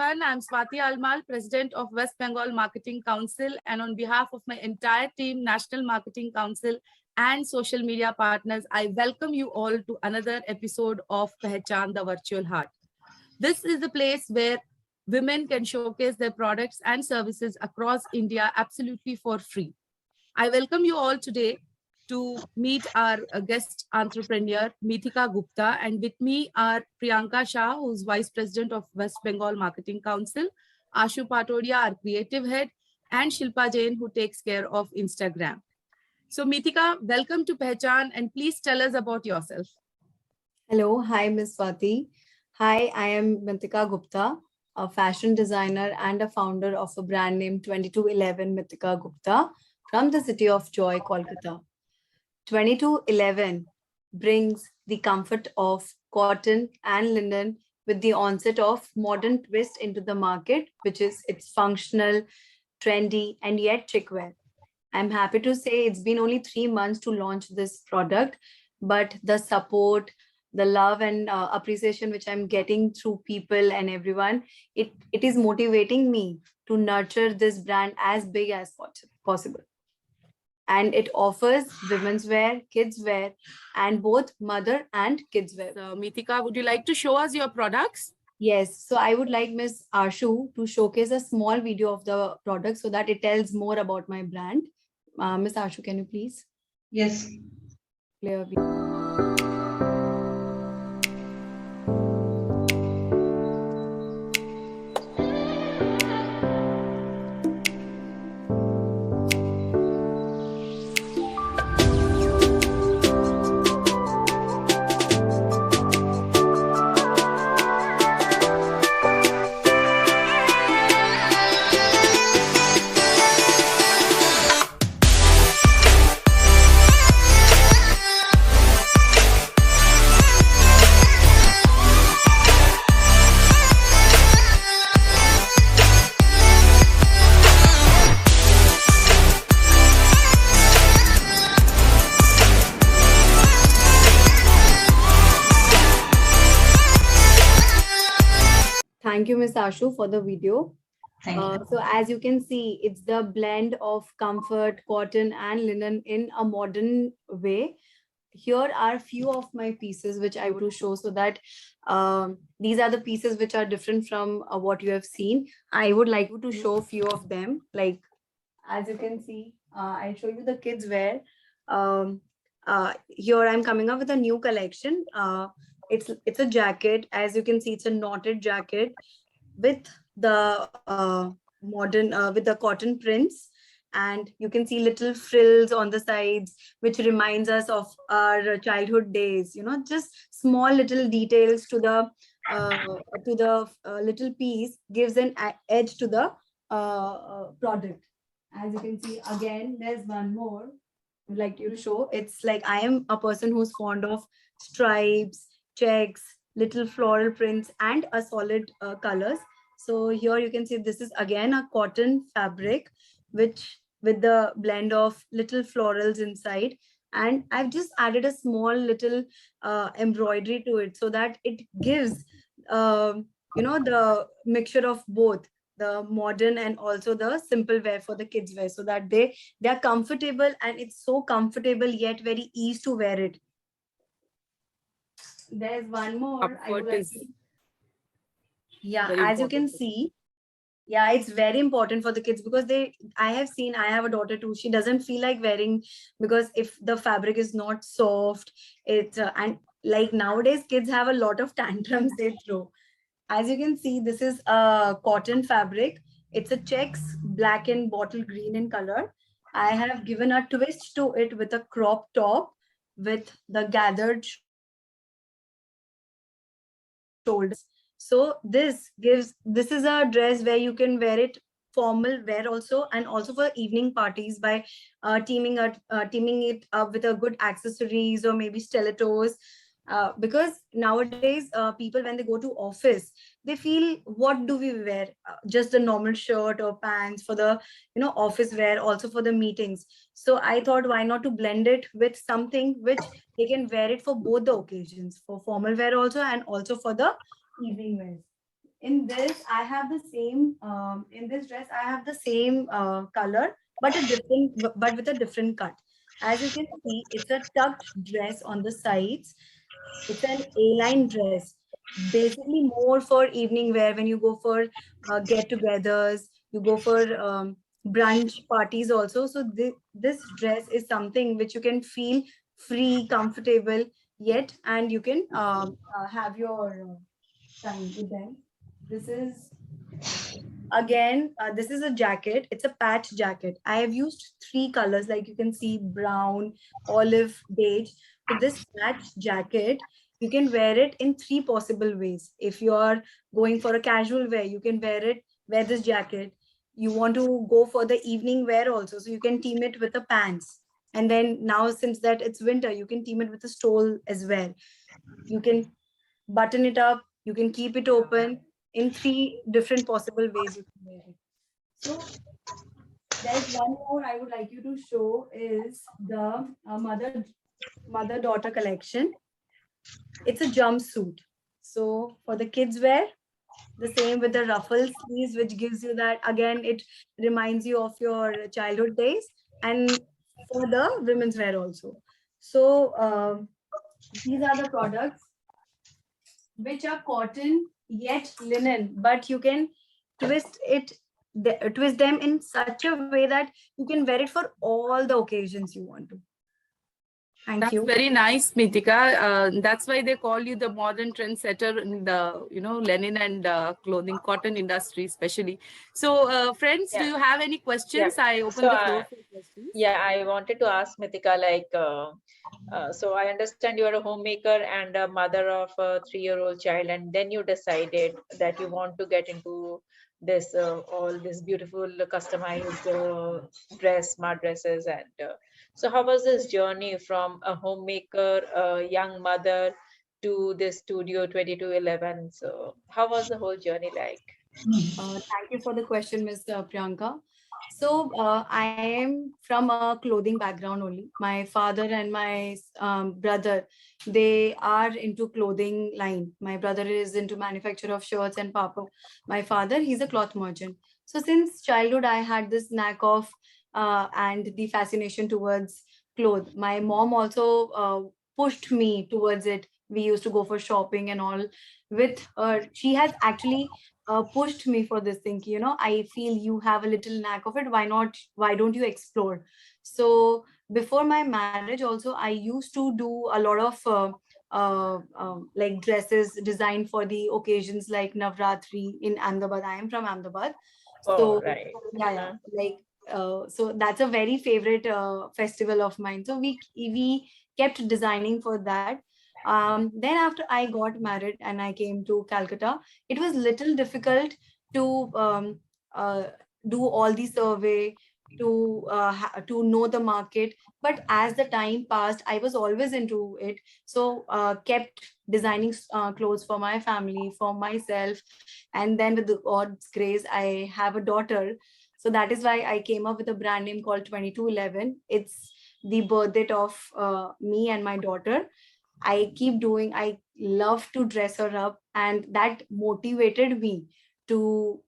everyone. I'm Swati Almal, President of West Bengal Marketing Council, and on behalf of my entire team, National Marketing Council and social media partners, I welcome you all to another episode of Pehchan the Virtual Heart. This is the place where women can showcase their products and services across India absolutely for free. I welcome you all today to meet our guest entrepreneur, Mithika Gupta, and with me are Priyanka Shah, who's Vice President of West Bengal Marketing Council, Ashu Patodia, our Creative Head, and Shilpa Jain, who takes care of Instagram. So, Mithika, welcome to Pehchan, and please tell us about yourself. Hello, hi Ms. Swati. Hi, I am Mithika Gupta, a fashion designer and a founder of a brand named 2211 Mithika Gupta from the city of Joy, Kolkata. 2211 brings the comfort of cotton and linen with the onset of modern twist into the market, which is it's functional, trendy, and yet chic wear. I'm happy to say it's been only 3 months to launch this product, but the support, the love and appreciation which I'm getting through people and everyone, it is motivating me to nurture this brand as big as possible. And it offers women's wear, kids wear, and both mother and kids wear. So, Mithika, would you like to show us your products? Yes, so I would like Miss Ashu to showcase a small video of the product so that it tells more about my brand. Miss Ashu, can you please Yes. play a video? Thank you, Miss Ashu, for the video. Thank you. So as you can see, it's the blend of comfort, cotton and linen in a modern way. Here are few of my pieces which I want to show so that these are the pieces which are different from what you have seen. I would like to show few of them. Like as you can see, I'll show you the kids wear. Here I'm coming up with a new collection. It's a jacket. As you can see, it's a knotted jacket with the modern with the cotton prints, and you can see little frills on the sides which reminds us of our childhood days, you know, just small little details to the little piece gives an edge to the product. As you can see, again there's one more I'd like you to show. It's like I am a person who's fond of stripes, checks, little floral prints and a solid colors. So here you can see this is again a cotton fabric, which with the blend of little florals inside. And I've just added a small little embroidery to it so that it gives, the mixture of both the modern and also the simple wear for the kids wear, so that they are comfortable, and it's so comfortable yet very easy to wear it. There's one more I would Comfort like is to. Yeah, very as you can important. see, yeah, it's very important for the kids because I have seen, I have a daughter too. She doesn't feel like wearing because if the fabric is not soft, and like nowadays kids have a lot of tantrums they throw. As you can see, this is a cotton fabric. It's a checks, black and bottle green in color. I have given a twist to it with a crop top with the gathered shoulders. So this is a dress where you can wear it formal wear also, and also for evening parties by teaming it up with a good accessories or maybe stilettos. Because nowadays people when they go to office, they feel what do we wear, just a normal shirt or pants for the office wear, also for the meetings. So I thought why not to blend it with something which they can wear it for both the occasions, for formal wear also and also for the evening wear. in this I have the same in this dress I have the same color, but a different but with a different cut. As you can see, it's a tucked dress on the sides. It's an A-line dress, basically more for evening wear when you go for get-togethers, you go for brunch parties also. So this dress is something which you can feel free, comfortable yet, and you can have your time with them. This is again, this is a jacket. It's a patch jacket. I have used three colors, like you can see, brown, olive, beige. So this patch jacket, you can wear it in three possible ways. If you are going for a casual wear, you can wear this jacket. You want to go for the evening wear also, so you can team it with the pants. And then now, since that it's winter, you can team it with a stole as well. You can button it up, you can keep it open in three different possible ways you can wear it. So there's one more I would like you to show is the mother-daughter collection. It's a jumpsuit. So for the kids wear, the same with the ruffle sleeves, which gives you that, again, it reminds you of your childhood days, and for the women's wear also. So these are the products which are cotton yet linen, but you can twist twist them in such a way that you can wear it for all the occasions you want to. Thank That's you. very nice, Mitika. That's why they call you the modern trendsetter in the, linen and clothing, cotton industry, especially. So, friends, do Yeah. you have any questions? Yeah. I open So, the floor for questions. yeah, I wanted to ask Mithika, like, so I understand you are a homemaker and a mother of a 3-year-old child, and then you decided that you want to get into this, all this beautiful customized dress, smart dresses. And so, how was this journey from a homemaker, a young mother, to this Studio 2211? So, how was the whole journey like? Thank you for the question, Ms. Priyanka. So I am from a clothing background only. My father and my brother, they are into clothing line. My brother is into manufacture of shirts and papa. My father, he's a cloth merchant. So since childhood, I had this knack of and the fascination towards clothes. My mom also pushed me towards it. We used to go for shopping and all with her. She has actually pushed me for this thing. I feel you have a little knack of it. Why not? Why don't you explore? So before my marriage also, I used to do a lot of like dresses designed for the occasions like Navratri in Ahmedabad. I am from Ahmedabad. Oh, So right. yeah, like so that's a very favorite festival of mine. So we kept designing for that. Then after I got married and I came to Calcutta, it was little difficult to uh, do all the survey, to know the market. But as the time passed, I was always into it, so kept designing clothes for my family, for myself. And then with the God's grace, I have a daughter. So that is why I came up with a brand name called 2211. It's the birth date of me and my daughter. I love to dress her up, and that motivated me to,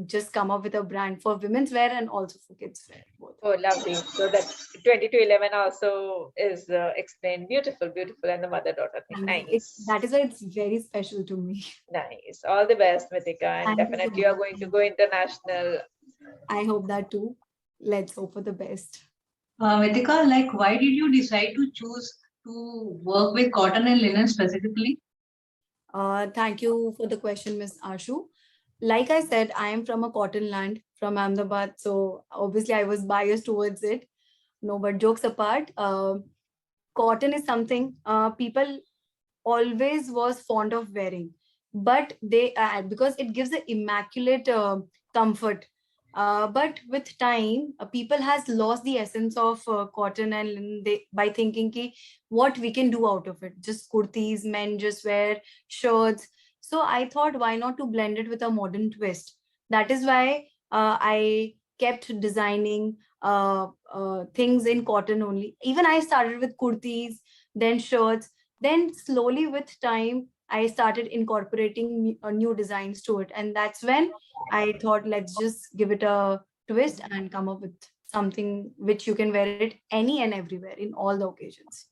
just come up with a brand for women's wear and also for kids wear both. Oh, lovely. So that 2211 also is explained. Beautiful, beautiful. And the mother-daughter thing. Nice. That is why it's very special to me. Nice. All the best, Mithika. And Thank you so definitely you are much. going to go international. I hope that too. Let's hope for the best. Mithika, like, why did you decide to choose to work with cotton and linen specifically? Thank you for the question, Ms. Ashu. Like I said, I am from a cotton land, from Ahmedabad, so obviously I was biased towards it. No, but jokes apart, cotton is something people always was fond of wearing, but they because it gives an immaculate comfort. But with time, people has lost the essence of cotton and linen, by thinking ki what we can do out of it. Just kurtis, men just wear shirts. So I thought, why not to blend it with a modern twist? That is why I kept designing things in cotton only. Even I started with kurtis, then shirts. Then slowly with time, I started incorporating new designs to it. And that's when I thought, let's just give it a twist and come up with something which you can wear it any and everywhere in all the occasions.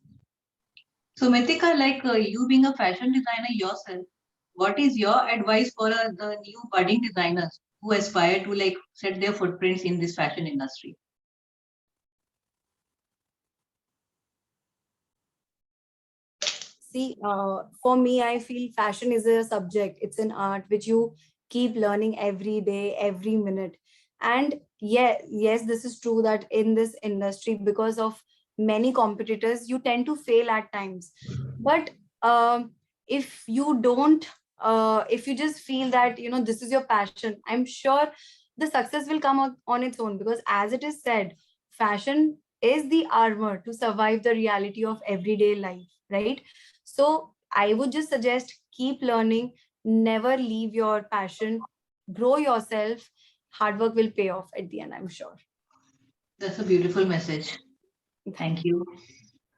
So Mitika, like you being a fashion designer yourself, what is your advice for the new budding designers who aspire to like set their footprints in this fashion industry? See, for me, I feel fashion is a subject. It's an art which you keep learning every day, every minute. And yeah, yes, this is true that in this industry, because of many competitors, you tend to fail at times. But if you don't, if you just feel that, you know, this is your passion, I'm sure the success will come on its own. Because as it is said, fashion is the armor to survive the reality of everyday life, right? So I would just suggest keep learning, never leave your passion, grow yourself. Hard work will pay off at the end, I'm sure. That's a beautiful message. Thank you.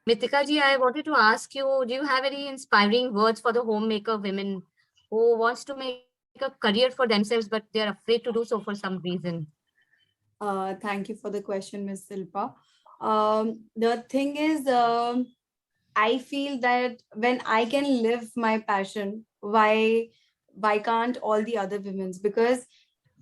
Mitika ji, I wanted to ask you, do you have any inspiring words for the homemaker women who wants to make a career for themselves, but they are afraid to do so for some reason? Thank you for the question, Miss Silpa. The thing is, I feel that when I can live my passion, why can't all the other women's? Because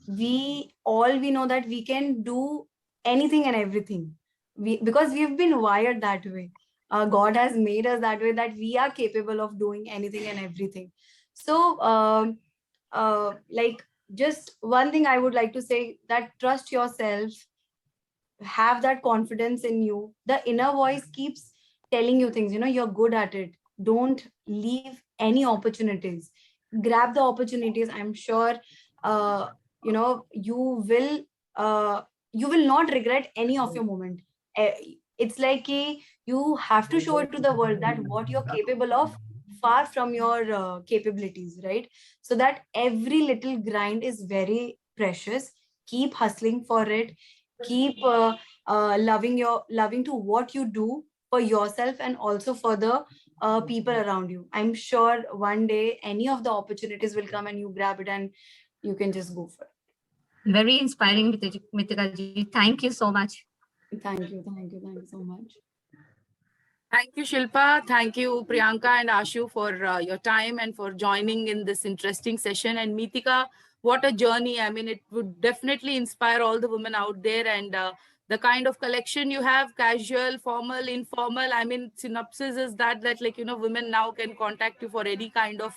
we know that we can do anything and everything. Because we've been wired that way. God has made us that way, that we are capable of doing anything and everything. So, like, just one thing I would like to say, that trust yourself, have that confidence in you. The inner voice keeps telling you things, you know, you're good at it. Don't leave any opportunities. Grab the opportunities. I'm sure, you know, you will not regret any of your moment. It's like you have to show it to the world that what you're capable of, far from your capabilities, right? So that every little grind is very precious. Keep hustling for it. Keep loving to what you do for yourself and also for the people around you. I'm sure one day any of the opportunities will come and you grab it and you can just go for it. Very inspiring, Mitika ji. Thank you so much. Thank you so much. Thank you, Shilpa. Thank you, Priyanka and Ashu, for your time and for joining in this interesting session. And Mitika, what a journey. I mean, it would definitely inspire all the women out there. And the kind of collection you have, casual, formal, informal, I mean, synopsis is that like, you know, women now can contact you for any kind of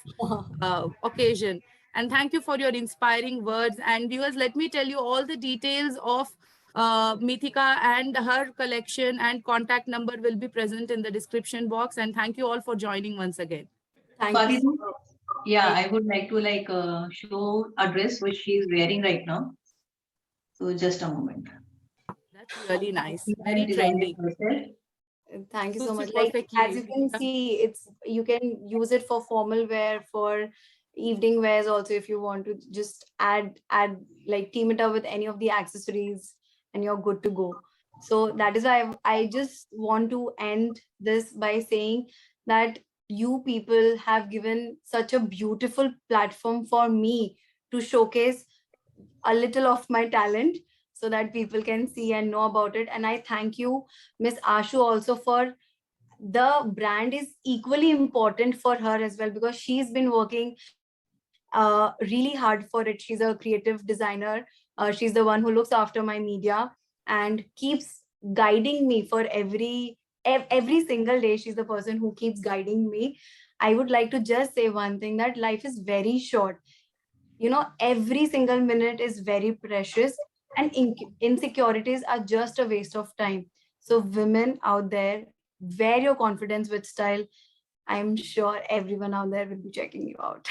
occasion. And thank you for your inspiring words. And viewers, let me tell you all the details of Mithika and her collection and contact number will be present in the description box. And thank you all for joining once again. Thank you so much. Yeah, I would like to like show a dress which she is wearing right now. So just a moment. That's really nice. Very trendy. Thank you so Suits much. you Like, perfectly. as you can see, it's, you can use it for formal wear, for evening wears also, if you want to just add like team it up with any of the accessories and you're good to go. So that is why I just want to end this by saying that you people have given such a beautiful platform for me to showcase a little of my talent so that people can see and know about it. And I thank you, Miss Ashu, also for, the brand is equally important for her as well, because she's been working really hard for it. She's a creative designer. She's the one who looks after my media and keeps guiding me for every single day. She's the person who keeps guiding me. I would like to just say one thing, that life is very short. You know, every single minute is very precious, and insecurities are just a waste of time. So women out there, wear your confidence with style. I'm sure everyone out there will be checking you out.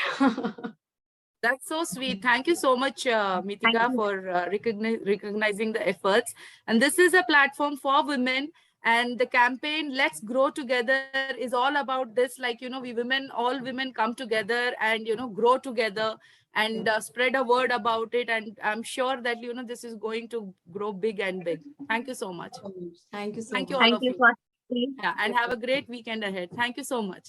That's so sweet. Thank you so much, Mitika, for recognizing the efforts. And this is a platform for women. And the campaign, Let's Grow Together, is all about this. Like, you know, we women, all women come together and, you know, grow together and spread a word about it. And I'm sure that, you know, this is going to grow big and big. Thank you so much. Thank you so Thank you much. all Thank of you you. for Yeah, and have a great weekend ahead. Thank you so much.